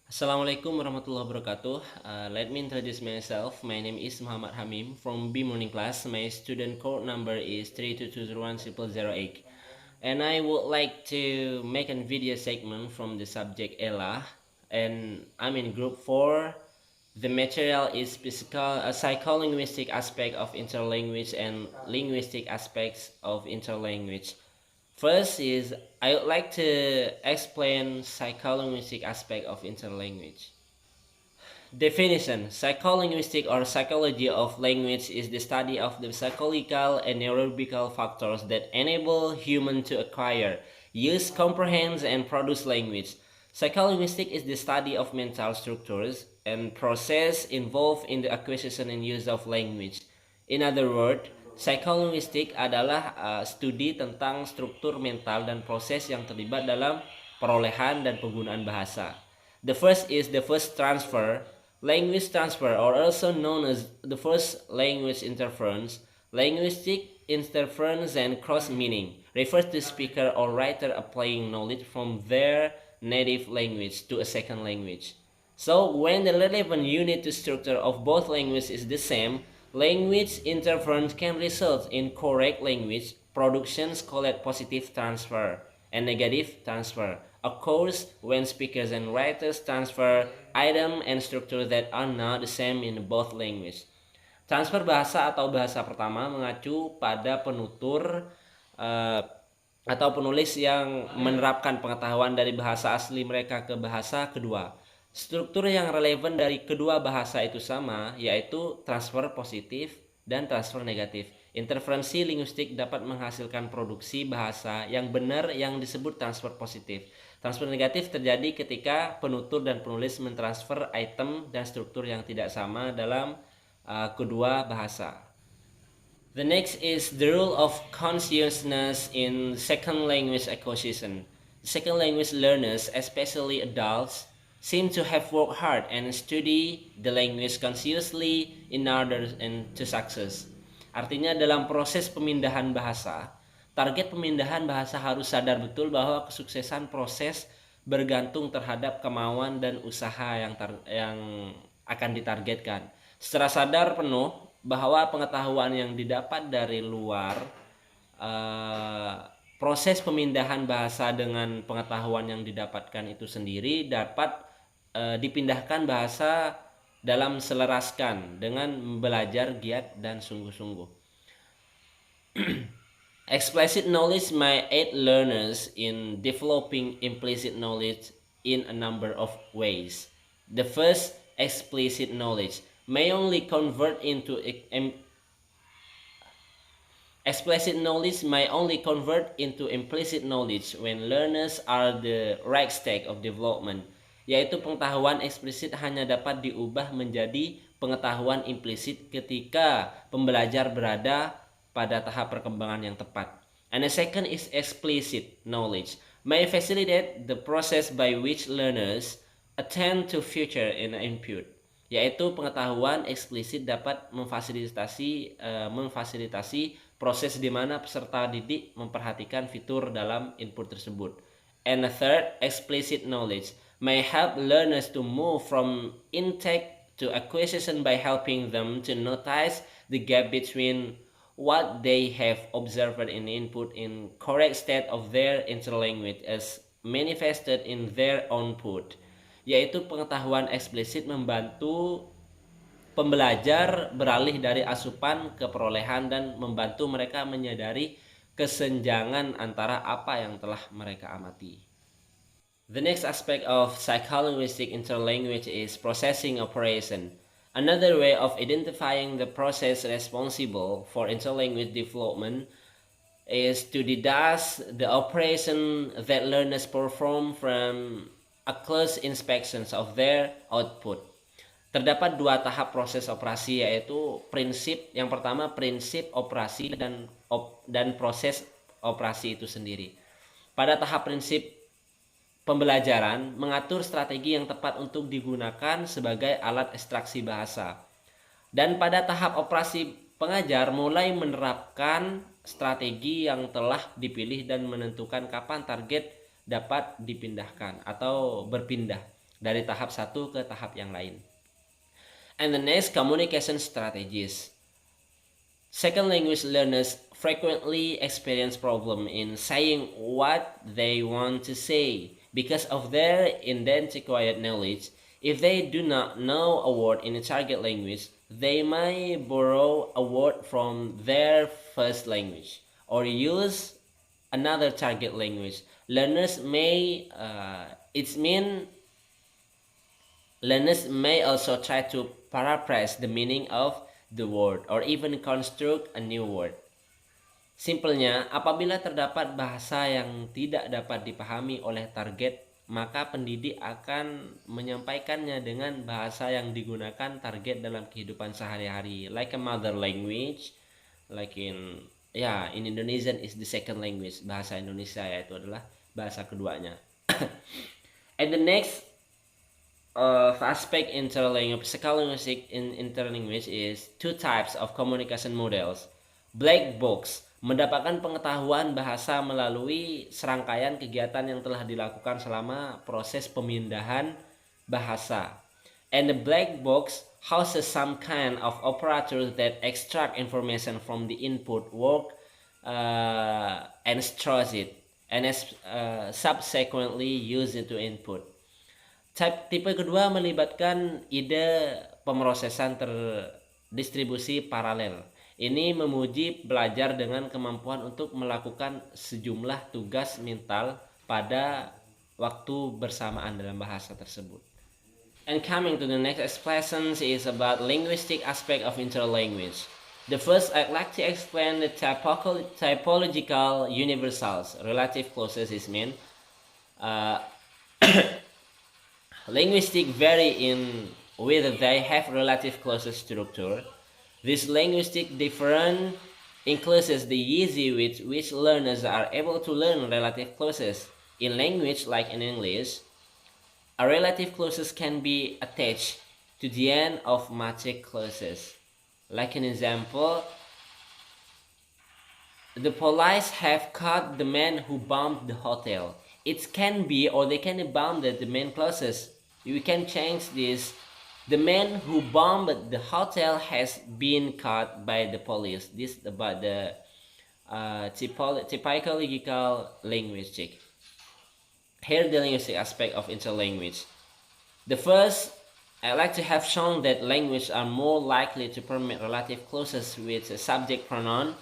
Assalamualaikum warahmatullahi wabarakatuh. Let me introduce myself. My name is Mohammad Hamim from B Morning Class. My student code number is 322010008. And I would like to make a video segment from the subject ELA. And I'm in group 4. The material is psycholinguistic aspect of interlanguage and linguistic aspects of interlanguage. First is I would like to explain psycholinguistic aspect of interlanguage. Definition: psycholinguistic or psychology of language is the study of the psychological and neurological factors that enable human to acquire, use, comprehend, and produce language. Psycholinguistic is the study of mental structures and process involved in the acquisition and use of language. In other words, psycholinguistic adalah studi tentang struktur mental dan proses yang terlibat dalam perolehan dan penggunaan bahasa. The first is the first transfer, language transfer, or also known as the first language interference. Linguistic interference and cross meaning refers to speaker or writer applying knowledge from their native language to a second language. So when the relevant unit to structure of both languages is the same, language interference can result in correct language productions called positive transfer, and negative transfer occurs when speakers and writers transfer item and structure that are not the same in both language. Transfer bahasa atau bahasa pertama mengacu pada penutur atau penulis yang menerapkan pengetahuan dari bahasa asli mereka ke bahasa kedua. Struktur yang relevan dari kedua bahasa itu sama, yaitu transfer positif dan transfer negatif. Interferensi linguistik dapat menghasilkan produksi bahasa yang benar yang disebut transfer positif. Transfer negatif terjadi ketika penutur dan penulis mentransfer item dan struktur yang tidak sama dalam kedua bahasa. The next is the role of consciousness in second language acquisition. Second language learners, especially adults, seem to have worked hard and study the language consciously in order to success. Artinya dalam proses pemindahan bahasa, target pemindahan bahasa harus sadar betul bahwa kesuksesan proses bergantung terhadap kemauan dan usaha yang akan ditargetkan. Secara sadar penuh bahwa pengetahuan yang didapat dari luar proses pemindahan bahasa dengan pengetahuan yang didapatkan itu sendiri dapat dipindahkan bahasa dalam seleraskan dengan belajar giat dan sungguh-sungguh. Explicit knowledge may aid learners in developing implicit knowledge in a number of ways. The first, explicit knowledge may only convert into explicit knowledge may only convert into implicit knowledge when learners are the right stage of development, yaitu pengetahuan eksplisit hanya dapat diubah menjadi pengetahuan implisit ketika pembelajar berada pada tahap perkembangan yang tepat. And the second is explicit knowledge may facilitate the process by which learners attend to future in input, yaitu pengetahuan eksplisit dapat memfasilitasi proses di mana peserta didik memperhatikan fitur dalam input tersebut. And the third, explicit knowledge may help learners to move from intake to acquisition by helping them to notice the gap between what they have observed in input in correct state of their interlanguage as manifested in their output, yaitu pengetahuan eksplisit membantu pembelajar beralih dari asupan ke perolehan dan membantu mereka menyadari kesenjangan antara apa yang telah mereka amati. The next aspect of psycholinguistic interlanguage is processing operation. Another way of identifying the process responsible for interlanguage development is to deduce the operation that learners perform from a close inspection of their output. Terdapat dua tahap proses operasi, yaitu yang pertama prinsip operasi dan proses operasi itu sendiri. Pada tahap prinsip pembelajaran mengatur strategi yang tepat untuk digunakan sebagai alat ekstraksi bahasa. Dan pada tahap operasi, pengajar mulai menerapkan strategi yang telah dipilih dan menentukan kapan target dapat dipindahkan atau berpindah. dari tahap satu ke tahap yang lain. And the next, communication strategies. Second language learners frequently experience problem in saying what they want to say because of their inadequate knowledge. If they do not know a word in a target language, they may borrow a word from their first language or use another target language. Learners may also try to paraphrase the meaning of the word or even construct a new word. Simpelnya, apabila terdapat bahasa yang tidak dapat dipahami oleh target, maka pendidik akan menyampaikannya dengan bahasa yang digunakan target dalam kehidupan sehari-hari, like a mother language, like in Indonesian is the second language, bahasa Indonesia yaitu adalah bahasa keduanya. And the next aspect psycholinguistic in interlanguage is two types of communication models. Black box, mendapatkan pengetahuan bahasa melalui serangkaian kegiatan yang telah dilakukan selama proses pemindahan bahasa. And the black box houses some kind of operators that extract information from the input work and stores it and subsequently use it to input. Tipe kedua melibatkan ide pemrosesan terdistribusi paralel. Ini memuji belajar dengan kemampuan untuk melakukan sejumlah tugas mental pada waktu bersamaan dalam bahasa tersebut. And coming to the next expression is about linguistic aspect of interlanguage. The first, I'd like to explain the typological universals. Relative clauses is mean. Linguistic vary in whether they have relative clauses structure. This linguistic difference includes the ease with which learners are able to learn relative clauses. In language, like in English, a relative clauses can be attached to the end of matrix clauses. Like an example, the police have caught the man who bombed the hotel. It can be, or they can be bounded the main clauses. You can change this. The man who bombed the hotel has been caught by the police. This is about the typological linguistic. Here the linguistic aspect of interlanguage. The first, I like to have shown that languages are more likely to permit relative clauses with a subject pronoun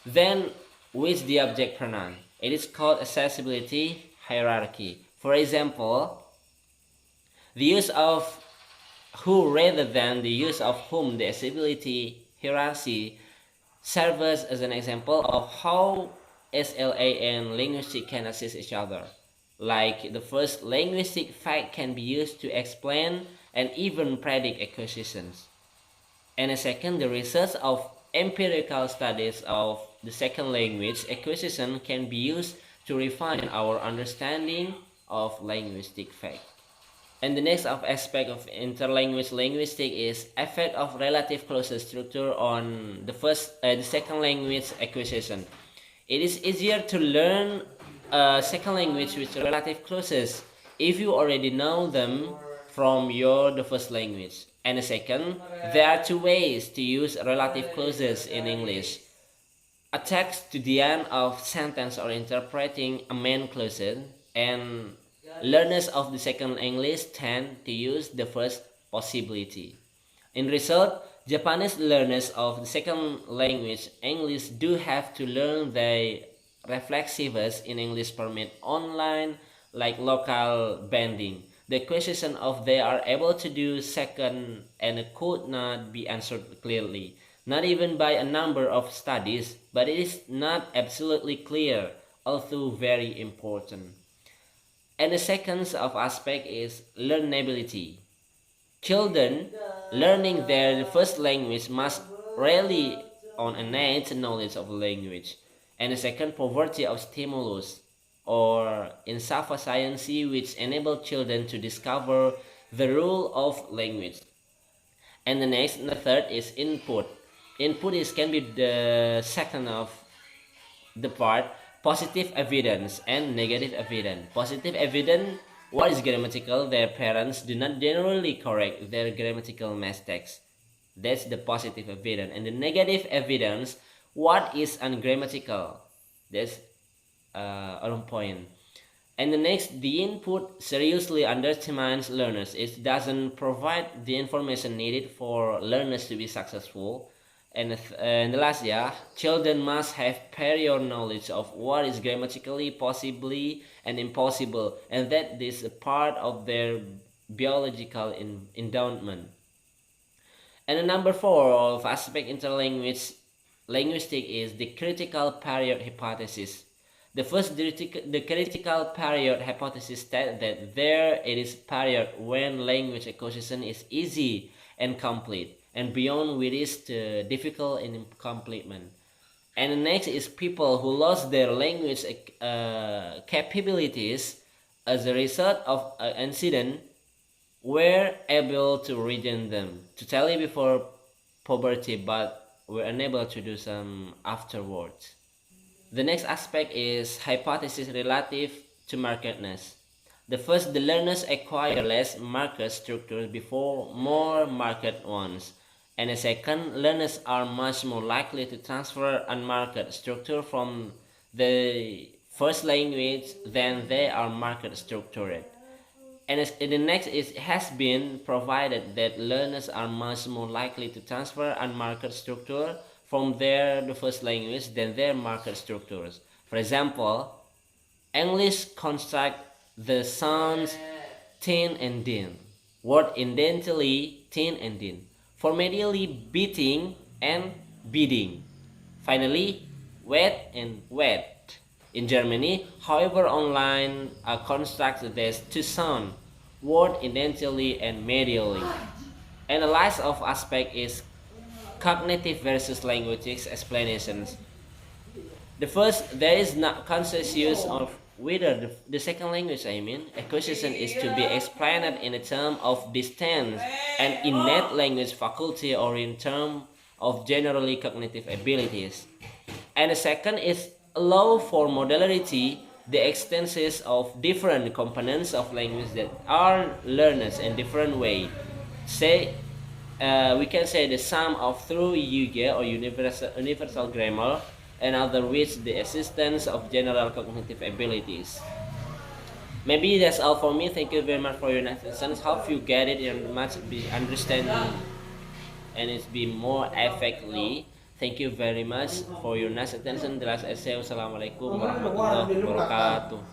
than with the object pronoun. It is called accessibility hierarchy. For example, the use of who rather than the use of whom, the accessibility hierarchy, serves as an example of how SLA and linguistics can assist each other. Like the first, linguistic fact can be used to explain and even predict acquisitions. And the second, the research of empirical studies of the second language acquisition can be used to refine our understanding of linguistic fact. And the next aspect of interlanguage linguistics is effect of relative clauses structure on the second language acquisition. It is easier to learn a second language with relative clauses if you already know them from the first language. And the second, there are two ways to use relative clauses in English. Attached to the end of sentence or interpreting a main clause, and learners of the second English tend to use the first possibility. In result, Japanese learners of the second language English do have to learn the reflexives in English permit online, like local bending. The question of they are able to do second and could not be answered clearly, not even by a number of studies, but it is not absolutely clear, although very important. And the second aspect is learnability. Children learning their first language must rely on innate knowledge of language. And the second, poverty of stimulus or insufficiency which enable children to discover the rule of language. And the third is input. Input can be the second of the part, positive evidence and negative evidence. Positive evidence what is grammatical, their parents do not generally correct their grammatical mistakes. That's the positive evidence. And the negative evidence, what is ungrammatical? That's on point. And the next, the input seriously undermines learners. It doesn't provide the information needed for learners to be successful. And the last, children must have prior knowledge of what is grammatically possibly and impossible, and that is a part of their biological endowment. And the number 4 of aspect interlanguage linguistic is the critical period hypothesis. The first, the critical period hypothesis states that there is period when language acquisition is easy and complete, and beyond which is difficult and incompletement. And the next is people who lost their language capabilities as a result of an incident were able to regain them totally before puberty, but were unable to do some afterwards. The next aspect is hypothesis relative to markedness. The first, the learners acquire less marked structures before more marked ones. And the second, learners are much more likely to transfer unmarked structure from the first language than they are marked structured. And the next, it has been provided that learners are much more likely to transfer unmarked structure from the first language than their marked structures. For example, English construct the sounds tin and din, word indentally tin and din, formally beating and bidding, finally wet and wet. In Germany, however, online constructs these two sound, word indentally and medially. And the last of aspect is cognitive versus linguistic explanations. The first, there is not conscious use of whether the second language, acquisition is to be explained in a term of distance and innate language faculty or in terms of generally cognitive abilities. And the second is allow for modularity, the extensions of different components of language that are learned in different way. Say, we can say the sum of through UG or universal grammar, and other which the existence of general cognitive abilities. Maybe that's all for me. Thank you very much for your attention. Hope you get it and much be understanding and it's be more effectively. Thank you very much for your nice attention. Assalamualaikum warahmatullahi wabarakatuh.